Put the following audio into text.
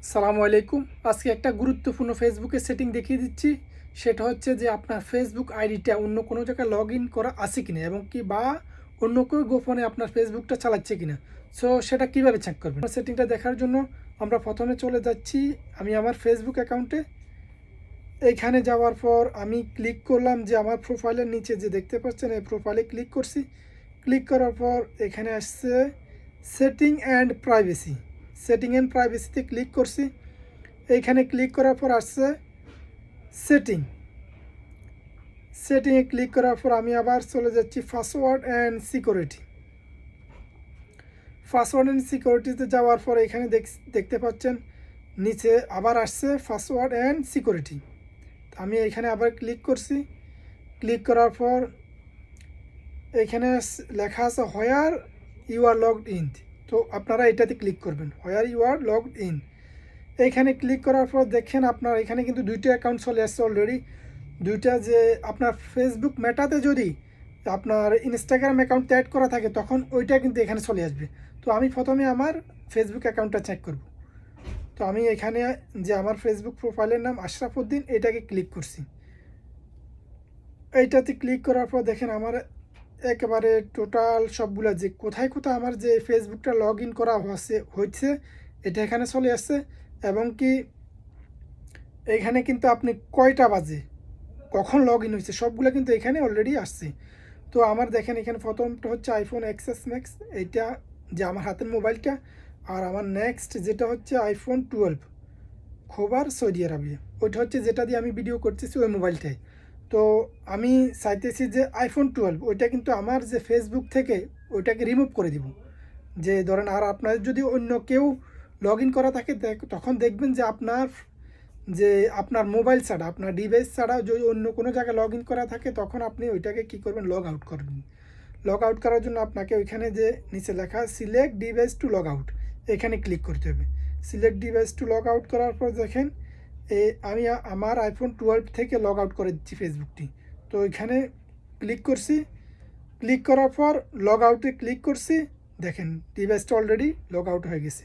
সালামু আলাইকুম। আজকে একটা গুরুত্বপূর্ণ ফেসবুকের সেটিং দেখিয়ে দিচ্ছি। সেটা হচ্ছে যে আপনার ফেসবুক আইডিটা অন্য কোনো জায়গায় লগ ইন করা আছে কিনা এবং কি বা অন্য কেউ গোপনে আপনার ফেসবুকটা চালাচ্ছে কিনা। সো সেটা কিভাবে চেক করবেন? সেটিংটা দেখার জন্য আমরা প্রথমে চলে যাচ্ছি আমি আমার ফেসবুক অ্যাকাউন্টে। এইখানে যাওয়ার পর আমি ক্লিক করলাম যে আমার প্রোফাইলের নিচে যে দেখতে পাচ্ছেন এই প্রোফাইলে ক্লিক করছি। ক্লিক করার পর এখানে আসছে setting and privacy. Setting and প্রাইভেসিতে ক্লিক করছি। এইখানে ক্লিক করার পর আসছে সেটিংয়ে ক্লিক করার পর আমি আবার চলে যাচ্ছি password and security. Password and সিকিউরিটিতে যাওয়ার পর এখানে দেখতে পাচ্ছেন নিচে আবার আসছে পাসওয়ার্ড অ্যান্ড সিকিউরিটি। আমি এখানে আবার ক্লিক করছি। ক্লিক করার পর এখানে লেখা আছে where you are logged in. তো আপনারা এটাতে ক্লিক করবেন, where you are logged in. এইখানে ক্লিক করার পর দেখেন আপনার এখানে কিন্তু দুইটা অ্যাকাউন্ট চলে আসছে অলরেডি। দুইটা যে আপনার ফেসবুক মেটাতে যদি আপনার ইনস্টাগ্রাম অ্যাকাউন্ট অ্যাড করা থাকে তখন ওইটা কিন্তু এখানে চলে আসবে। তো আমি প্রথমে আমার ফেসবুক অ্যাকাউন্টটা চেক করব। তো আমি এখানে যে আমার ফেসবুক প্রোফাইলের নাম আশরাফ উদ্দিন, এটাকে ক্লিক করছি। এইটাতে ক্লিক করার পর দেখেন আমার একেবারে টোটাল সবগুলো যে কোথায় কোথায় আমার যে ফেসবুকটা লগ ইন করা হচ্ছে এটা এখানে চলে আসছে। এবং কি এখানে কিন্তু আপনি কয়টা বাজে কখন লগ ইন হয়েছে সবগুলো কিন্তু এখানে অলরেডি আসছে। তো আমার দেখেন এখানে প্রথমটা হচ্ছে আইফোন এক্সএস ম্যাক্স, এইটা যে আমার হাতের মোবাইলটা। আর আমার নেক্সট যেটা হচ্ছে আইফোন 12 খোবার সৌদি আরবিয়া, ওইটা হচ্ছে যেটা দিয়ে আমি ভিডিও করতেছি ওই মোবাইলটাই। তো আমি চাইতেছি যে আইফোন 12 ওইটা কিন্তু আমার যে ফেসবুক থেকে ওইটাকে রিমুভ করে দিব। যে ধরেন আর আপনার যদি অন্য কেউ লগ ইন করা থাকে তখন দেখবেন যে আপনার মোবাইল ছাড়া আপনার ডিভাইস ছাড়া যদি অন্য কোনো জায়গায় লগ ইন করা থাকে তখন আপনি ওইটাকে কী করবেন, লগ আউট করবেন। লগ আউট করার জন্য আপনাকে ওইখানে যে নিচে লেখা select device to log out, এখানে ক্লিক করতে হবে। Select device to log out করার পর দেখেন আমি আমার আইফোন 12 থেকে লগ আউট করে দিচ্ছি ফেসবুকটি। তো ওইখানে ক্লিক করছি। ক্লিক করার পর লগ আউটে ক্লিক করছি, দেখেন ডিভাইসটা অলরেডি লগ আউট হয়ে গেছে।